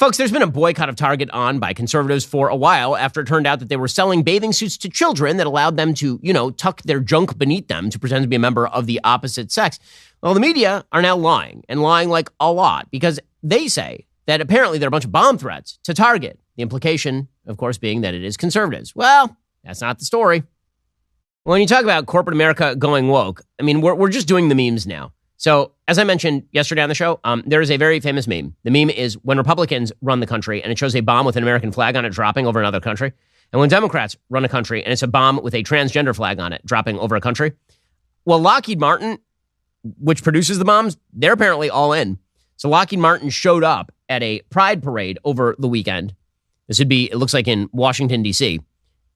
Folks, there's been a boycott of Target on by conservatives for a while after it turned out that they were selling bathing suits to children that allowed them to, tuck their junk beneath them to pretend to be a member of the opposite sex. Well, the media are now lying, and lying like a lot, because they say that apparently there are a bunch of bomb threats to Target. The implication, of course, being that it is conservatives. Well, that's not the story. When you talk about corporate America going woke, I mean, we're just doing the memes now. So, as I mentioned yesterday on the show, there is a very famous meme. The meme is when Republicans run the country and it shows a bomb with an American flag on it dropping over another country. And when Democrats run a country and it's a bomb with a transgender flag on it dropping over a country. Well, Lockheed Martin, which produces the bombs, they're apparently all in. So Lockheed Martin showed up at a pride parade over the weekend. This would be, it looks like in Washington, D.C.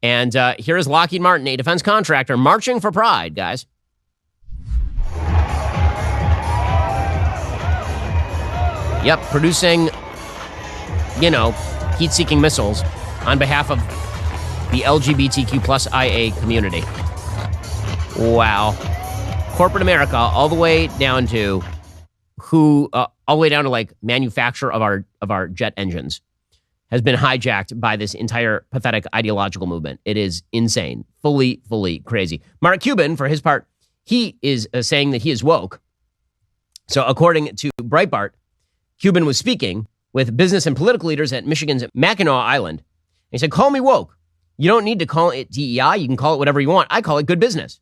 And here is Lockheed Martin, a defense contractor, marching for pride, guys. Yep, producing, heat-seeking missiles on behalf of the LGBTQ plus IA community. Wow. Corporate America, all the way down to like manufacture of our jet engines, has been hijacked by this entire pathetic ideological movement. It is insane. Fully crazy. Mark Cuban, for his part, he is saying that he is woke. So according to Breitbart, Cuban was speaking with business and political leaders at Michigan's Mackinac Island. He said, call me woke. You don't need to call it DEI. You can call it whatever you want. I call it good business.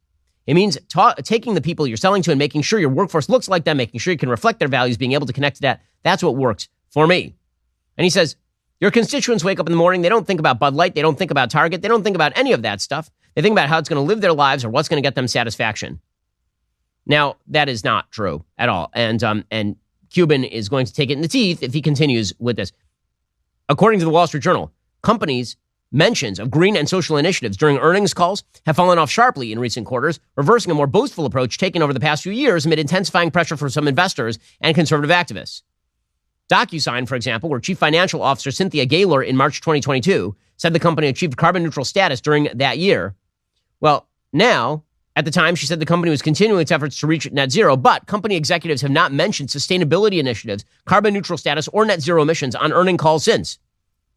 It means taking the people you're selling to and making sure your workforce looks like them, making sure you can reflect their values, being able to connect to that. That's what works for me. And he says, your constituents wake up in the morning. They don't think about Bud Light. They don't think about Target. They don't think about any of that stuff. They think about how it's going to live their lives or what's going to get them satisfaction. Now, that is not true at all. And Cuban is going to take it in the teeth if he continues with this. According to the Wall Street Journal, companies' mentions of green and social initiatives during earnings calls have fallen off sharply in recent quarters, reversing a more boastful approach taken over the past few years amid intensifying pressure from some investors and conservative activists. DocuSign, for example, where Chief Financial Officer Cynthia Gaylor in March 2022 said the company achieved carbon neutral status during that year. Well, now, at the time, she said the company was continuing its efforts to reach net zero, but company executives have not mentioned sustainability initiatives, carbon neutral status, or net zero emissions on earning calls since.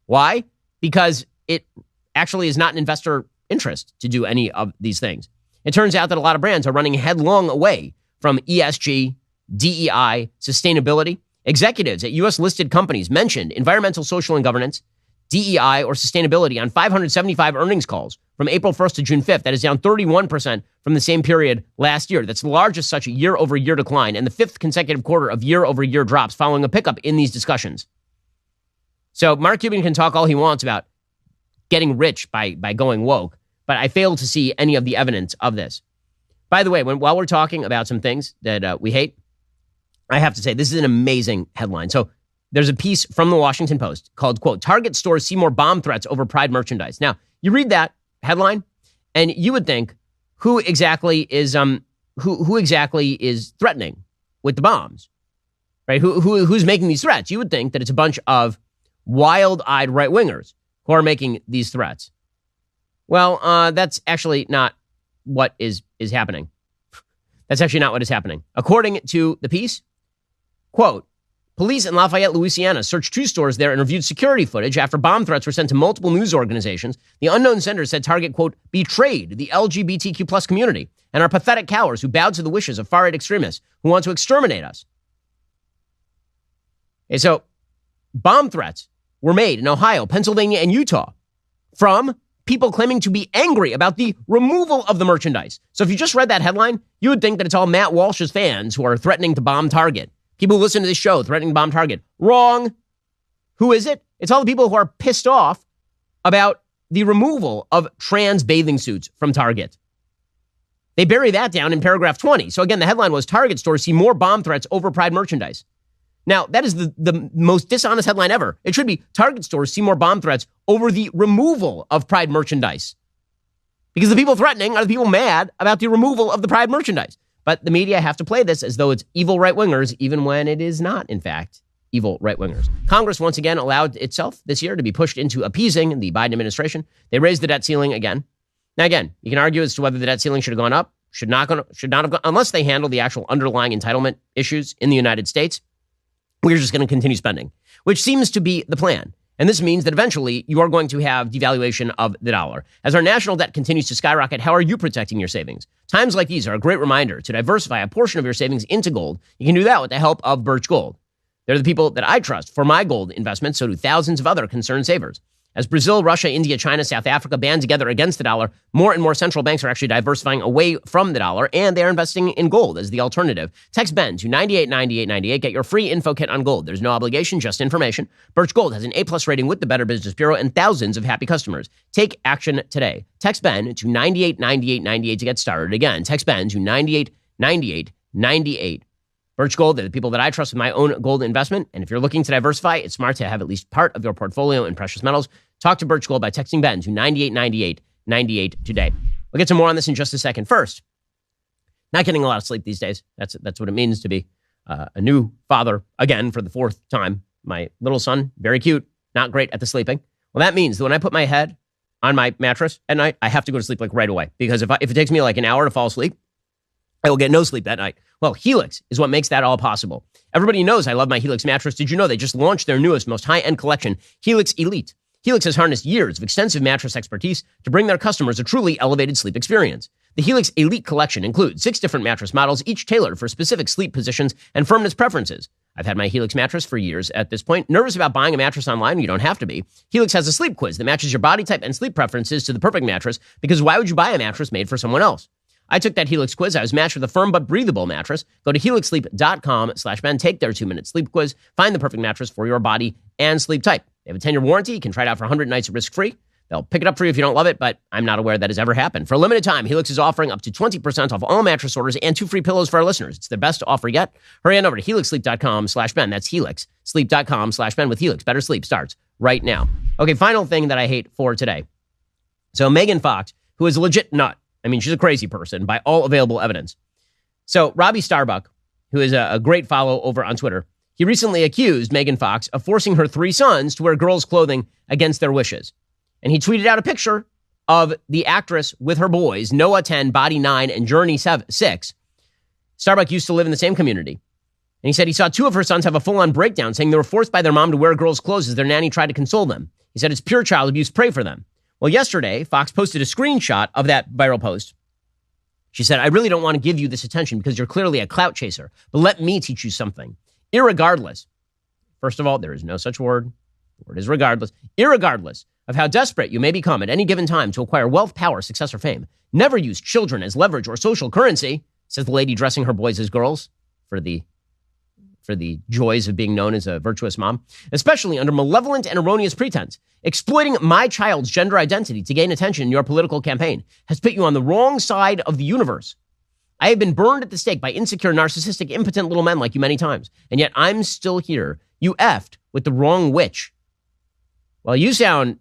Why? Because it actually is not in investor interest to do any of these things. It turns out that a lot of brands are running headlong away from ESG, DEI, sustainability. Executives at U.S.-listed companies mentioned environmental, social, and governance, DEI, or sustainability on 575 earnings calls from April 1st to June 5th. That is down 31% from the same period last year. That's the largest such a year-over-year decline and the fifth consecutive quarter of year-over-year drops following a pickup in these discussions. So Mark Cuban can talk all he wants about getting rich by going woke, but I fail to see any of the evidence of this. By the way, while we're talking about some things that we hate, I have to say this is an amazing headline. So there's a piece from the Washington Post called, quote, Target stores see more bomb threats over Pride merchandise. Now, you read that headline, and you would think, who exactly is threatening with the bombs, right? Who's making these threats? You would think that it's a bunch of wild-eyed right-wingers who are making these threats. Well, that's actually not what is happening. That's actually not what is happening. According to the piece, quote, police in Lafayette, Louisiana searched 2 stores there and reviewed security footage after bomb threats were sent to multiple news organizations. The unknown sender said Target, quote, betrayed the LGBTQ plus community and are pathetic cowards who bowed to the wishes of far-right extremists who want to exterminate us. Okay, so bomb threats were made in Ohio, Pennsylvania, and Utah from people claiming to be angry about the removal of the merchandise. So if you just read that headline, you would think that it's all Matt Walsh's fans who are threatening to bomb Target. People who listen to this show threatening to bomb Target. Wrong. Who is it? It's all the people who are pissed off about the removal of trans bathing suits from Target. They bury that down in paragraph 20. So again, the headline was Target stores see more bomb threats over Pride merchandise. Now, that is the most dishonest headline ever. It should be Target stores see more bomb threats over the removal of Pride merchandise. Because the people threatening are the people mad about the removal of the Pride merchandise. But the media have to play this as though it's evil right-wingers, even when it is not, in fact, evil right-wingers. Congress once again allowed itself this year to be pushed into appeasing the Biden administration. They raised the debt ceiling again. Now, again, you can argue as to whether the debt ceiling should have gone up, should not have gone, unless they handle the actual underlying entitlement issues in the United States. We're just going to continue spending, which seems to be the plan. And this means that eventually you are going to have devaluation of the dollar. As our national debt continues to skyrocket, how are you protecting your savings? Times like these are a great reminder to diversify a portion of your savings into gold. You can do that with the help of Birch Gold. They're the people that I trust for my gold investments, so do thousands of other concerned savers. As Brazil, Russia, India, China, South Africa band together against the dollar, more and more central banks are actually diversifying away from the dollar, and they're investing in gold as the alternative. Text BEN to 989898. Get your free info kit on gold. There's no obligation, just information. Birch Gold has an A+ rating with the Better Business Bureau and thousands of happy customers. Take action today. Text BEN to 989898 to get started. Again, text BEN to 989898. Birch Gold, they're the people that I trust with my own gold investment. And if you're looking to diversify, it's smart to have at least part of your portfolio in precious metals. Talk to Birch Gold by texting BEN to 989898 today. We'll get to more on this in just a second. First, not getting a lot of sleep these days. That's what it means to be a new father again for the fourth time. My little son, very cute, not great at the sleeping. Well, that means that when I put my head on my mattress at night, I have to go to sleep like right away. Because if it takes me like an hour to fall asleep, I will get no sleep that night. Well, Helix is what makes that all possible. Everybody knows I love my Helix mattress. Did you know they just launched their newest, most high-end collection, Helix Elite? Helix has harnessed years of extensive mattress expertise to bring their customers a truly elevated sleep experience. The Helix Elite collection includes 6 different mattress models, each tailored for specific sleep positions and firmness preferences. I've had my Helix mattress for years at this point. Nervous about buying a mattress online? You don't have to be. Helix has a sleep quiz that matches your body type and sleep preferences to the perfect mattress, because why would you buy a mattress made for someone else? I took that Helix quiz. I was matched with a firm but breathable mattress. Go to helixsleep.com/Ben. Take their 2-minute sleep quiz. Find the perfect mattress for your body and sleep type. They have a 10-year warranty. You can try it out for 100 nights risk-free. They'll pick it up for you if you don't love it, but I'm not aware that has ever happened. For a limited time, Helix is offering up to 20% off all mattress orders and 2 free pillows for our listeners. It's their best offer yet. Hurry on over to helixsleep.com/Ben. That's helixsleep.com/Ben. With Helix, better sleep starts right now. Okay, final thing that I hate for today. So Megan Fox, who is a legit nut. I mean, she's a crazy person by all available evidence. So Robby Starbuck, who is a great follow over on Twitter, he recently accused Megan Fox of forcing her 3 sons to wear girls' clothing against their wishes. And he tweeted out a picture of the actress with her boys, Noah 10, Body 9, and Journey 6. Starbuck used to live in the same community. And he said he saw 2 of her sons have a full-on breakdown, saying they were forced by their mom to wear girls' clothes as their nanny tried to console them. He said it's pure child abuse. Pray for them. Well, yesterday, Fox posted a screenshot of that viral post. She said, I really don't want to give you this attention because you're clearly a clout chaser, but let me teach you something. Irregardless, first of all, there is no such word. The word is regardless. Irregardless of how desperate you may become at any given time to acquire wealth, power, success, or fame, never use children as leverage or social currency, says the lady dressing her boys as girls for the joys of being known as a virtuous mom, especially under malevolent and erroneous pretense. Exploiting my child's gender identity to gain attention in your political campaign has put you on the wrong side of the universe. I have been burned at the stake by insecure, narcissistic, impotent little men like you many times, and yet I'm still here. You effed with the wrong witch. Well, you sound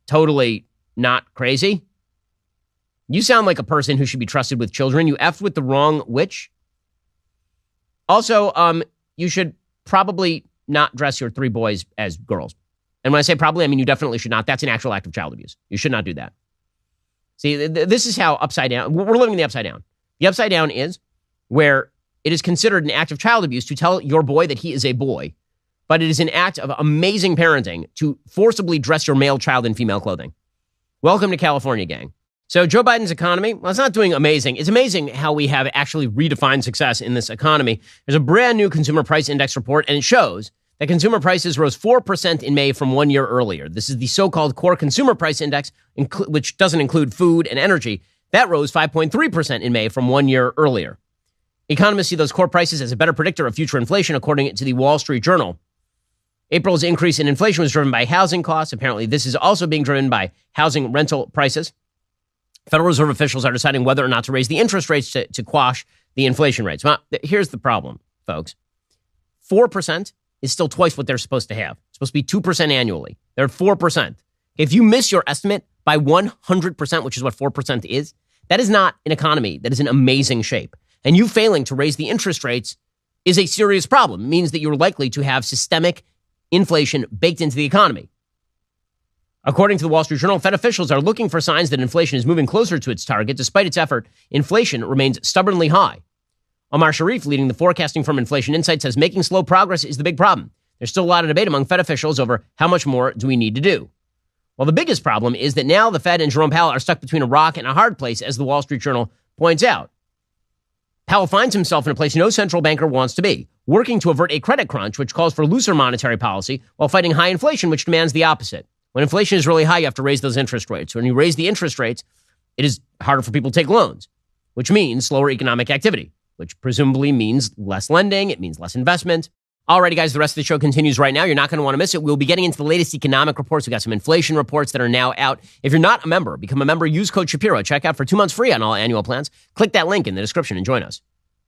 totally not crazy. You sound like a person who should be trusted with children. You effed with the wrong witch. Also, you should probably not dress your 3 boys as girls. And when I say probably, I mean you definitely should not. That's an actual act of child abuse. You should not do that. See, this is how upside down, we're living in the upside down. The upside down is where it is considered an act of child abuse to tell your boy that he is a boy, but it is an act of amazing parenting to forcibly dress your male child in female clothing. Welcome to California, gang. So Joe Biden's economy, well, it's not doing amazing. It's amazing how we have actually redefined success in this economy. There's a brand new consumer price index report, and it shows that consumer prices rose 4% in May from 1 year earlier. This is the so-called core consumer price index, which doesn't include food and energy. That rose 5.3% in May from 1 year earlier. Economists see those core prices as a better predictor of future inflation, according to the Wall Street Journal. April's increase in inflation was driven by housing costs. Apparently, this is also being driven by housing rental prices. Federal Reserve officials are deciding whether or not to raise the interest rates to quash the inflation rates. Well, here's the problem, folks. 4% is still twice what they're supposed to have. It's supposed to be 2% annually. They're at 4%. If you miss your estimate by 100%, which is what 4% is, that is not an economy that is in amazing shape. And you failing to raise the interest rates is a serious problem. It means that you're likely to have systemic inflation baked into the economy. According to the Wall Street Journal, Fed officials are looking for signs that inflation is moving closer to its target. Despite its effort, inflation remains stubbornly high. Omar Sharif, leading the forecasting firm Inflation Insight, says making slow progress is the big problem. There's still a lot of debate among Fed officials over how much more do we need to do. Well, the biggest problem is that now the Fed and Jerome Powell are stuck between a rock and a hard place, as the Wall Street Journal points out. Powell finds himself in a place no central banker wants to be, working to avert a credit crunch, which calls for looser monetary policy, while fighting high inflation, which demands the opposite. When inflation is really high, you have to raise those interest rates. When you raise the interest rates, it is harder for people to take loans, which means slower economic activity, which presumably means less lending. It means less investment. Alrighty, guys, the rest of the show continues right now. You're not going to want to miss it. We'll be getting into the latest economic reports. We got some inflation reports that are now out. If you're not a member, become a member. Use code Shapiro. Check out for 2 months free on all annual plans. Click that link in the description and join us.